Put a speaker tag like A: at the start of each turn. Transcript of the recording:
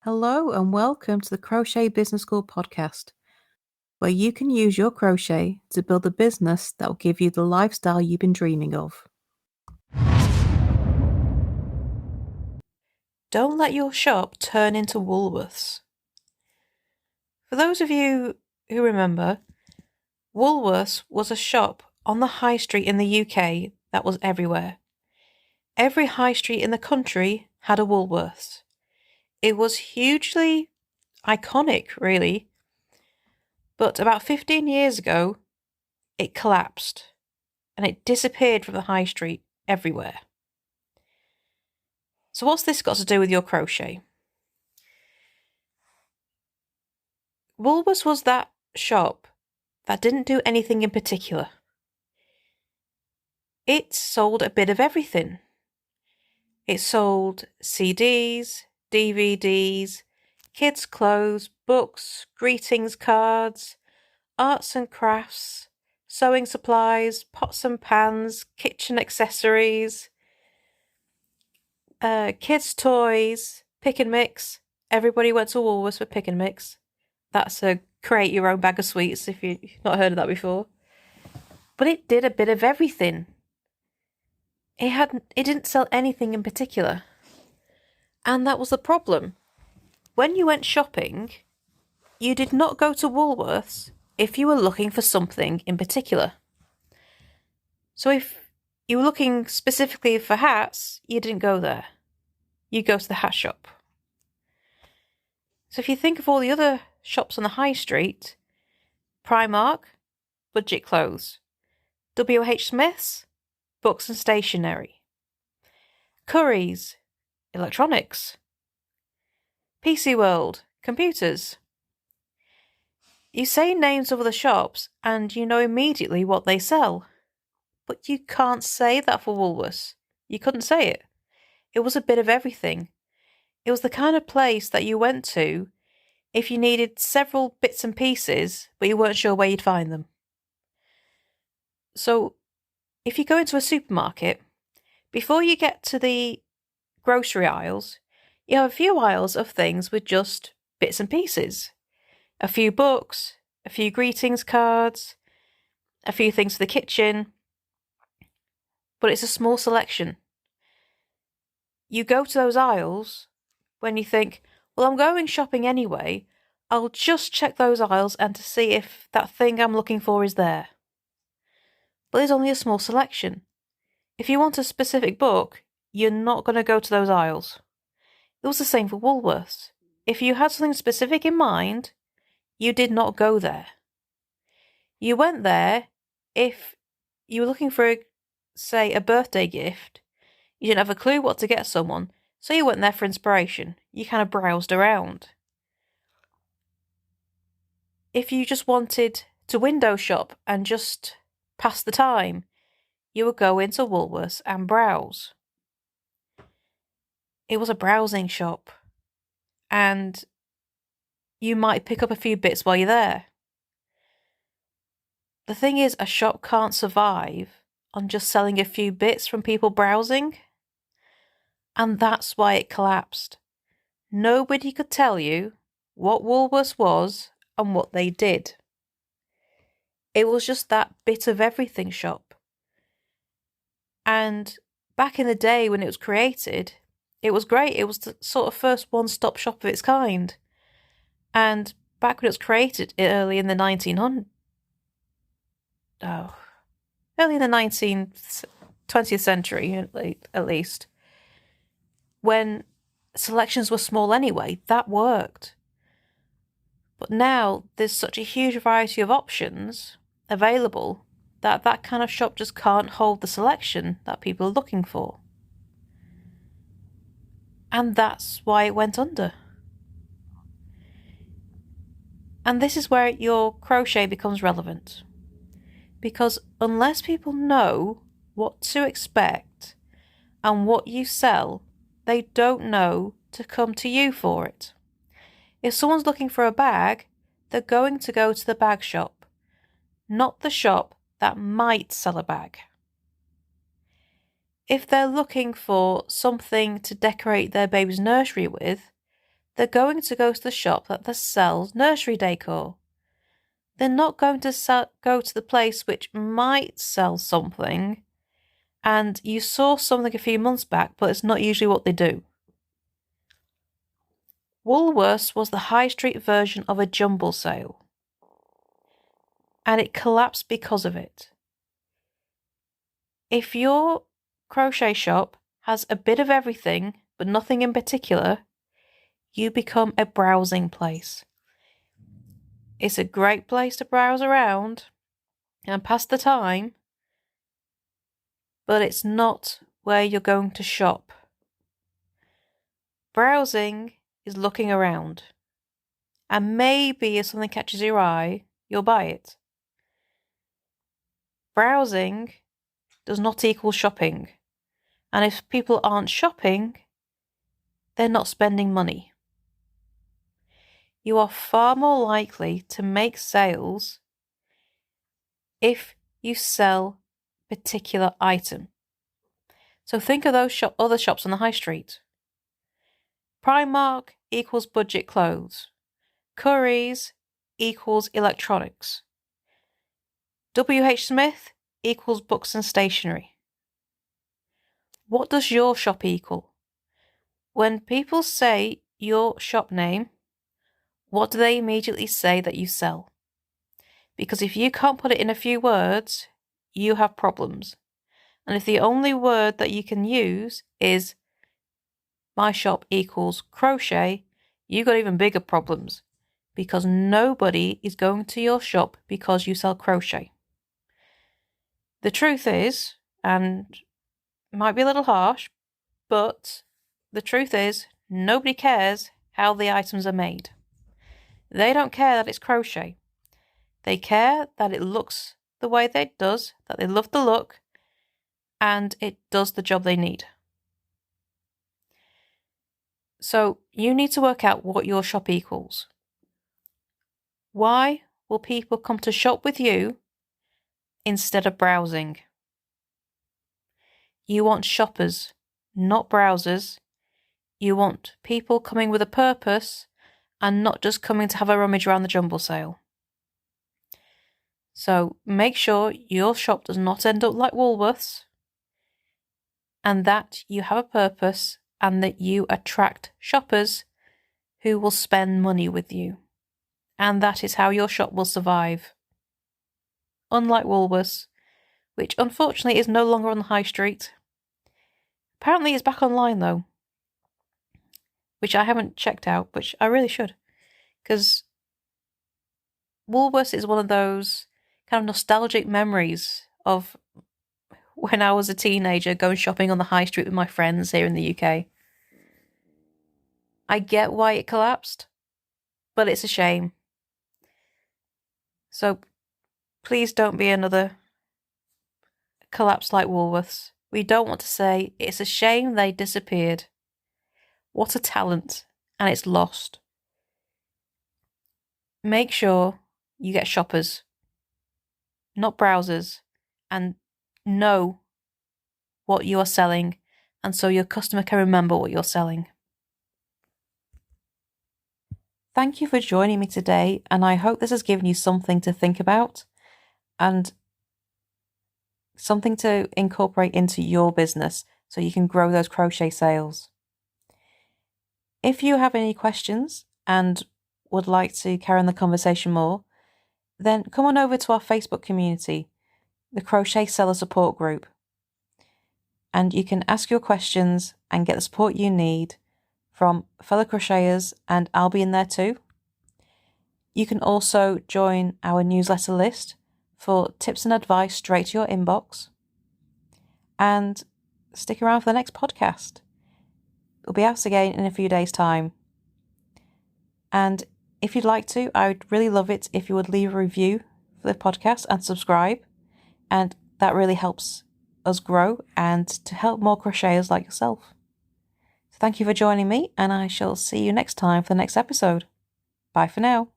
A: Hello and welcome to the Crochet Business School podcast, where you can use your crochet to build a business that will give you the lifestyle you've been dreaming of. Don't let your shop turn into Woolworths. For those of you who remember, Woolworths was a shop on the high street in the UK that was everywhere. Every high street in the country had a Woolworths. It was hugely iconic, really. But about 15 years ago, it collapsed and it disappeared from the high street everywhere. So what's this got to do with your crochet? Woolworths was that shop that didn't do anything in particular. It sold a bit of everything. It sold CDs, DVDs, kids' clothes, books, greetings cards, arts and crafts, sewing supplies, pots and pans, kitchen accessories, kids' toys, pick and mix. Everybody went to Woolworths for pick and mix. That's a create your own bag of sweets if you've not heard of that before. But it did a bit of everything. It didn't sell anything in particular. And that was the problem. When you went shopping, you did not go to Woolworths if you were looking for something in particular. So if you were looking specifically for hats, you didn't go there. You go to the hat shop. So if you think of all the other shops on the high street, Primark, budget clothes. WH Smith's, books and stationery. Curry's, electronics. PC World, computers. You say names of other shops and you know immediately what they sell. But you can't say that for Woolworths. You couldn't say it. It was a bit of everything. It was the kind of place that you went to if you needed several bits and pieces, but you weren't sure where you'd find them. So, if you go into a supermarket, before you get to the grocery aisles, you have a few aisles of things with just bits and pieces. A few books, a few greetings cards, a few things for the kitchen. But it's a small selection. You go to those aisles when you think, well, I'm going shopping anyway. I'll just check those aisles and to see if that thing I'm looking for is there. But there's only a small selection. If you want a specific book, you're not going to go to those aisles. It was the same for Woolworths. If you had something specific in mind, you did not go there. You went there if you were looking for, say, a birthday gift. You didn't have a clue what to get someone, so you went there for inspiration. You kind of browsed around. If you just wanted to window shop and just pass the time, you would go into Woolworths and browse. It was a browsing shop, and you might pick up a few bits while you're there. The thing is, a shop can't survive on just selling a few bits from people browsing, and that's why it collapsed. Nobody could tell you what Woolworths was and what they did. It was just that bit of everything shop. And back in the day when it was created, it was great. It was the sort of first one-stop shop of its kind. And back when it was created early in the 20th century, at least, when selections were small anyway, that worked. But now there's such a huge variety of options available that kind of shop just can't hold the selection that people are looking for. And that's why it went under. And this is where your crochet becomes relevant. Because unless people know what to expect and what you sell, they don't know to come to you for it. If someone's looking for a bag, they're going to go to the bag shop, not the shop that might sell a bag. If they're looking for something to decorate their baby's nursery with, they're going to go to the shop that sells nursery decor. They're not going to go to the place which might sell something, and you saw something a few months back, but it's not usually what they do. Woolworths was the high street version of a jumble sale, and it collapsed because of it. If your crochet shop has a bit of everything, but nothing in particular, you become a browsing place. It's a great place to browse around and pass the time, but it's not where you're going to shop. Browsing is looking around, and maybe if something catches your eye, you'll buy it. Browsing does not equal shopping, and if people aren't shopping, they're not spending money. You are far more likely to make sales if you sell a particular item. So think of those other shops on the high street. Primark equals budget clothes. Currys equals electronics. WH Smith equals books and stationery. What does your shop equal? When people say your shop name, what do they immediately say that you sell? Because if you can't put it in a few words, you have problems. And if the only word that you can use is my shop equals crochet, you got even bigger problems, because nobody is going to your shop because you sell crochet. The truth is, and it might be a little harsh, but the truth is, nobody cares how the items are made. They don't care that it's crochet. They care that it looks the way that it does, that they love the look, and it does the job they need. So you need to work out what your shop equals. Why will people come to shop with you instead of browsing? You want shoppers, not browsers. You want people coming with a purpose and not just coming to have a rummage around the jumble sale. So make sure your shop does not end up like Woolworths, and that you have a purpose and that you attract shoppers who will spend money with you. And that is how your shop will survive. Unlike Woolworths, which unfortunately is no longer on the high street. Apparently it's back online though, which I haven't checked out, which I really should. Because Woolworths is one of those kind of nostalgic memories of when I was a teenager going shopping on the high street with my friends here in the UK. I get why it collapsed, but it's a shame. So please don't be another collapse like Woolworths. We don't want to say it's a shame they disappeared. What a talent, and it's lost. Make sure you get shoppers, not browsers, and know what you are selling, and so your customer can remember what you're selling. Thank you for joining me today, and I hope this has given you something to think about and something to incorporate into your business so you can grow those crochet sales. If you have any questions and would like to carry on the conversation more, then come on over to our Facebook community, the Crochet Seller Support Group, and you can ask your questions and get the support you need from fellow crocheters, and I'll be in there too. You can also join our newsletter list for tips and advice straight to your inbox, and stick around for the next podcast. It'll be out again in a few days' time. And if you'd like to, I would really love it if you would leave a review for the podcast and subscribe, and that really helps us grow and to help more crocheters like yourself. So thank you for joining me, and I shall see you next time for the next episode. Bye for now.